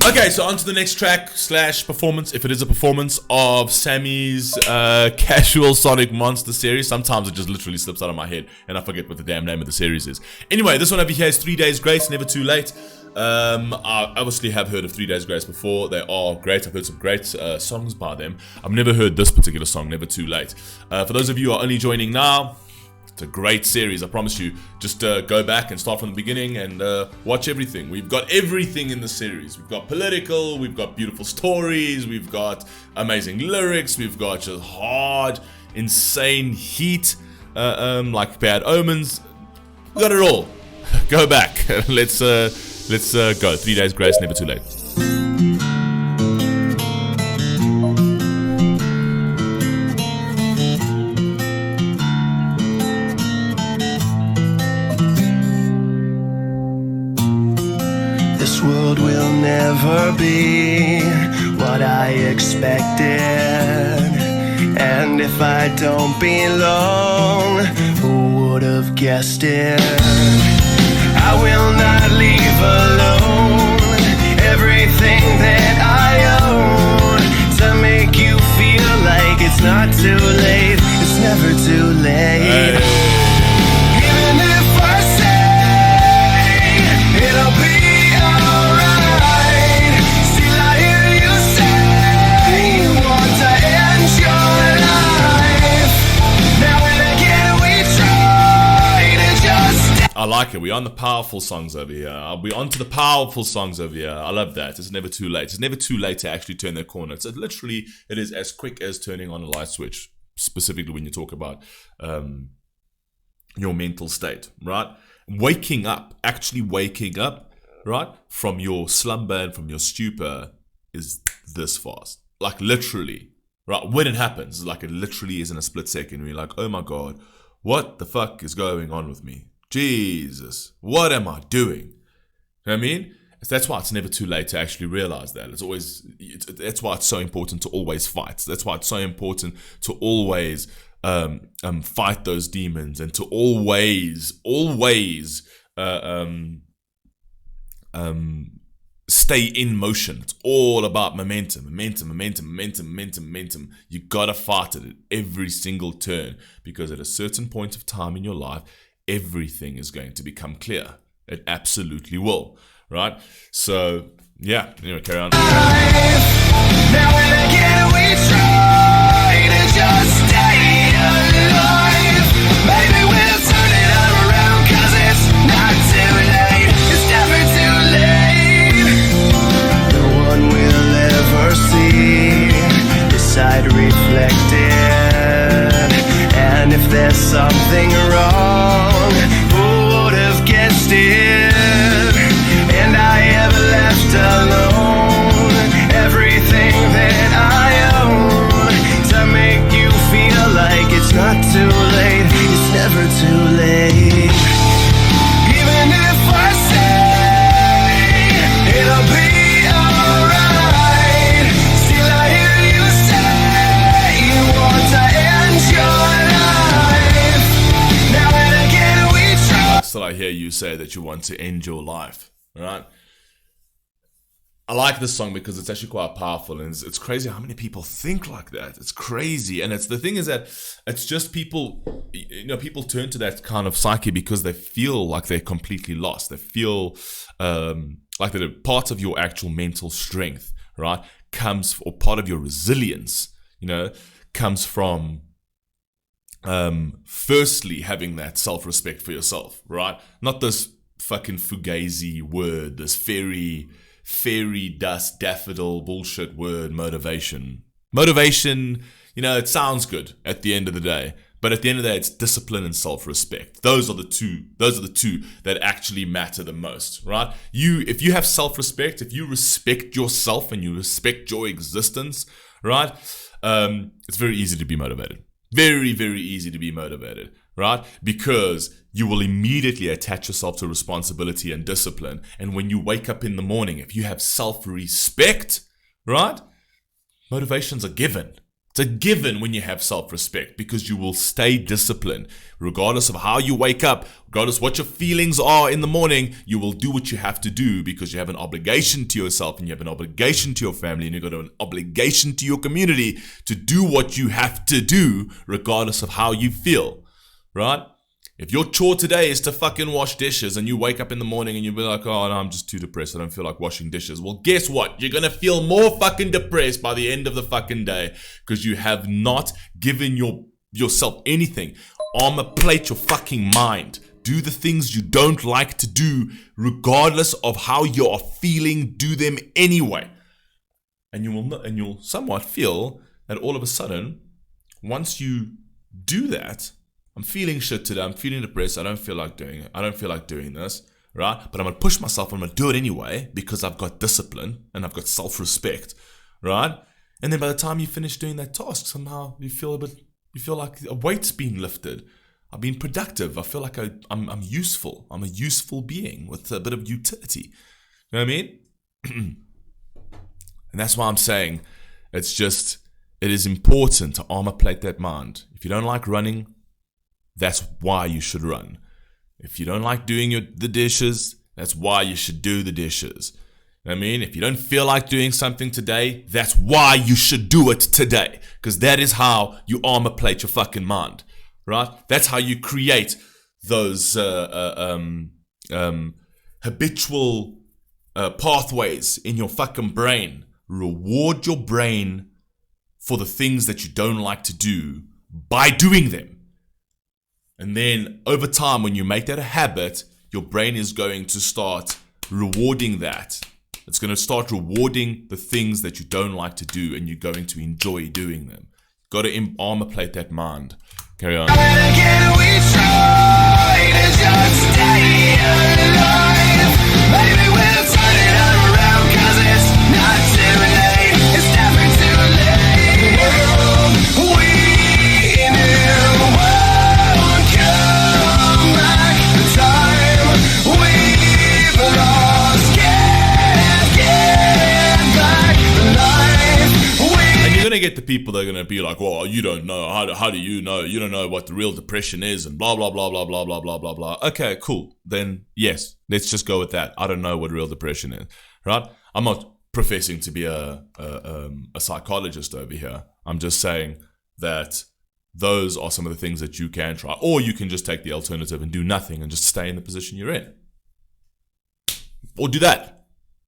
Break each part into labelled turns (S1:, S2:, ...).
S1: Okay, so on to the next track / performance, if it is a performance, of Sammy's Casual Sonic Monster series. Sometimes it just literally slips out of my head and I forget what the damn name of the series is. Anyway, this one over here is 3 Days Grace, Never Too Late. I obviously have heard of 3 Days Grace before. They are great. I've heard some great songs by them. I've never heard this particular song, Never Too Late. For those of you who are only joining now, it's a great series, I promise you. Just go back and start from the beginning and watch everything. We've got everything in the series. We've got political, we've got beautiful stories, we've got amazing lyrics, we've got just hard, insane heat, like Bad Omens. We got it all. Go back. Let's go. 3 Days Grace, Never Too Late.
S2: This world will never be what I expected, and if I don't belong, who would have guessed it? I will not leave alone everything that I own to make you feel like it's not too late. It's never too late. Even if I say it'll be alright, still I hear you say you want to end your life. Now and again we try to just...
S1: I like it. We're on the powerful songs over here. We're on to the powerful songs over here. I love that. It's never too late. It's never too late to actually turn the corner. It's literally, it is as quick as turning on a light switch, specifically when you talk about your mental state, right? Actually waking up, right, from your slumber and from your stupor is this fast. Like literally, right? When it happens, like it literally is in a split second. Where you're like, oh my God, what the fuck is going on with me? Jesus, what am I doing? You know what I mean? That's why it's never too late to actually realize that. That's why it's so important to always fight. That's why it's so important to always fight those demons and to always stay in motion. It's all about momentum. You gotta fight it at every single turn, because at a certain point of time in your life, everything is going to become clear. It absolutely will, right? So, yeah, anyway, carry on.
S2: Now and again we try to just stay alive. Maybe we'll turn it around, 'cause it's not too late. It's never too late. No one will ever see this side reflected. And if there's something wrong, who would have guessed it? And I have left alone everything that I own to make you feel like it's not too late. It's never too late. Even if I say it'll be alright, still I hear you say you want to end your life. Now and again we try.
S1: Still I hear you say that you want to end your life, right? I like this song because it's actually quite powerful, and it's crazy how many people think like that. It's crazy, and the thing is that it's just people, people turn to that kind of psyche because they feel like they're completely lost. They feel like that part of your actual mental strength, right, or part of your resilience, comes from firstly having that self-respect for yourself, right? Not this fucking fugazi word, this fairy dust daffodil bullshit word, motivation. It sounds good at the end of the day, but at the end of the day, it's discipline and self-respect. Those are the two that actually matter the most, right? If you have self-respect, if you respect yourself and you respect your existence, right, it's very easy to be motivated. Very, very easy to be motivated, right? Because you will immediately attach yourself to responsibility and discipline. And when you wake up in the morning, if you have self-respect, right, motivations are given. It's a given when you have self-respect because you will stay disciplined. Regardless of how you wake up, regardless what your feelings are in the morning, you will do what you have to do because you have an obligation to yourself and you have an obligation to your family and you've got an obligation to your community to do what you have to do regardless of how you feel, right? If your chore today is to fucking wash dishes and you wake up in the morning and you'll be like, oh, no, I'm just too depressed. I don't feel like washing dishes. Well, guess what? You're going to feel more fucking depressed by the end of the fucking day because you have not given yourself anything. Armor plate your fucking mind. Do the things you don't like to do regardless of how you are feeling. Do them anyway. And you'll somewhat feel that all of a sudden, once you do that, I'm feeling shit today. I'm feeling depressed. I don't feel like doing it. I don't feel like doing this, right? But I'm going to push myself. I'm going to do it anyway because I've got discipline and I've got self-respect, right? And then by the time you finish doing that task, somehow you feel like a weight's been lifted. I've been productive. I feel like I'm useful. I'm a useful being with a bit of utility. You know what I mean? And that's why I'm saying it is important to armor plate that mind. If you don't like running, that's why you should run. If you don't like doing the dishes, that's why you should do the dishes. You know what I mean? If you don't feel like doing something today, that's why you should do it today. Because that is how you armor plate your fucking mind. Right? That's how you create those habitual pathways in your fucking brain. Reward your brain for the things that you don't like to do by doing them. And then over time, when you make that a habit, your brain is going to start rewarding that. It's going to start rewarding the things that you don't like to do, and you're going to enjoy doing them. Got to armor plate that mind. Carry on.
S2: Again, we try to just stay alive. Maybe we'll turn it around, 'cause it's not too late. It's never too late. We knew won't come back. The time we've lost can't get back. The life
S1: And you're going to get the people that are going to be like, well, you don't know. How do you know? You don't know what the real depression is and blah, blah, blah, blah, blah, blah, blah, blah, blah. Okay, cool. Then, yes, let's just go with that. I don't know what real depression is, right? I'm not professing to be a psychologist over here. I'm just saying that those are some of the things that you can try. Or you can just take the alternative and do nothing and just stay in the position you're in. Or do that.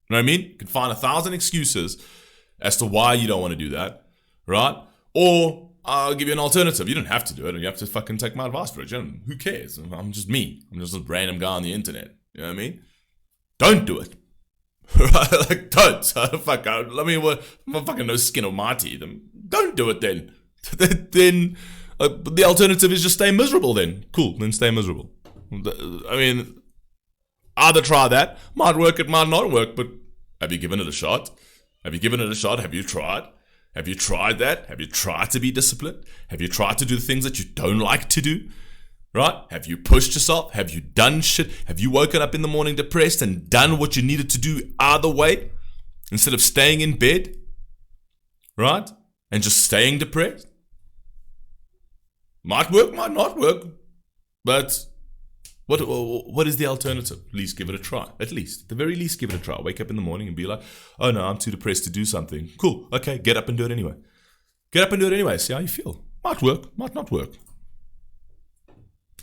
S1: You know what I mean? You can find 1,000 excuses as to why you don't want to do that, right? Or I'll give you an alternative. You don't have to do it, and you have to fucking take my advice for it. Who cares? I'm just me. I'm just a random guy on the internet. You know what I mean? Don't do it. Right? Like, don't. Fuck, I mean, I'm fucking no skin on my teeth. Don't do it then. Then the alternative is just stay miserable then. Cool, then stay miserable. I mean, either try that. Might work, it might not work, but have you given it a shot? Have you given it a shot? Have you tried? Have you tried that? Have you tried to be disciplined? Have you tried to do the things that you don't like to do? Right? Have you pushed yourself? Have you done shit? Have you woken up in the morning depressed and done what you needed to do either way? Instead of staying in bed? Right? And just staying depressed? Might work, might not work. But what is the alternative? At least give it a try. At least. At the very least, give it a try. Wake up in the morning and be like, oh no, I'm too depressed to do something. Cool. Okay, get up and do it anyway. Get up and do it anyway. See how you feel. Might work, might not work.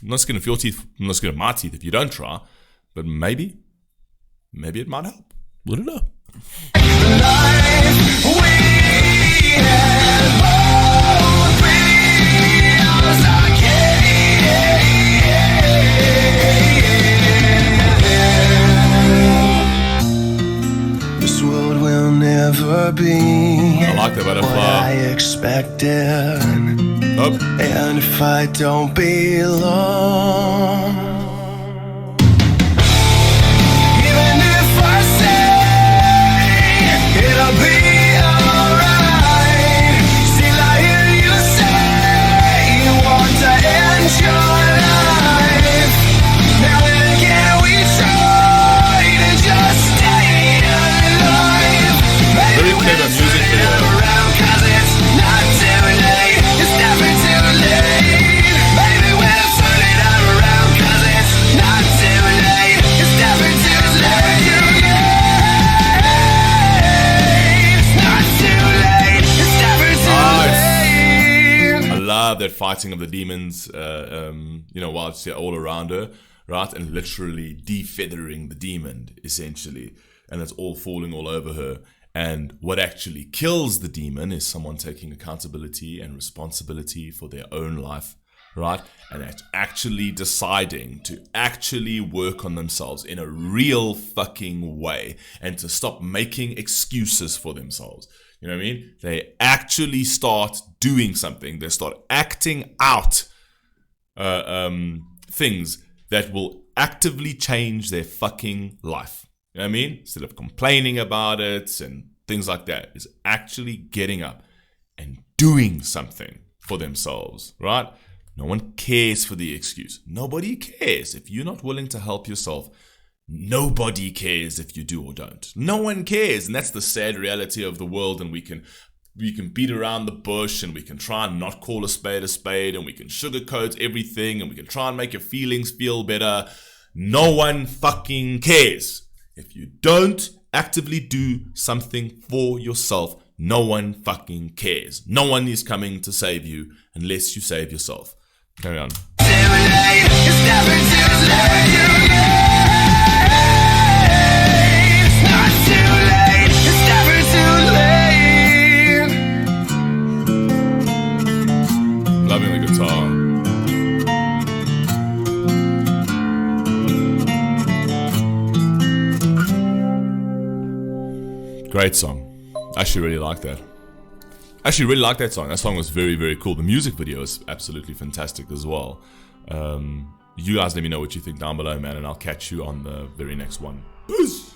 S1: I'm not skin of your teeth. I'm not skin of my teeth if you don't try. But maybe it might help. We don't know.
S2: This world will never be
S1: I like that
S2: what
S1: butterfly.
S2: I expected.
S1: Nope.
S2: And if I don't belong, even if I say it'll be alright, still I hear you say you want to end your life. Now and again we try to just stay alive. Maybe
S1: Very clever
S2: we'll
S1: music
S2: turn it
S1: video.
S2: around, 'cause it's not too late.
S1: that fighting of the demons, while it's all around her, right? And literally defeathering the demon, essentially. And it's all falling all over her. And what actually kills the demon is someone taking accountability and responsibility for their own life, right? And actually deciding to actually work on themselves in a real fucking way and to stop making excuses for themselves. You know what I mean? They actually start doing something. They start acting out things that will actively change their fucking life. You know what I mean? Instead of complaining about it and things like that, is actually getting up and doing something for themselves, right? No one cares for the excuse. Nobody cares. If you're not willing to help yourself, nobody cares if you do or don't. No one cares. And that's the sad reality of the world. And we can beat around the bush and we can try and not call a spade and we can sugarcoat everything and we can try and make your feelings feel better. No one fucking cares. If you don't actively do something for yourself, no one fucking cares. No one is coming to save you unless you save yourself. Carry on. Loving the guitar. Great song. I actually really like that. I actually really like that song. That song was very, very cool. The music video is absolutely fantastic as well. You guys let me know what you think down below, man, and I'll catch you on the very next one. Peace!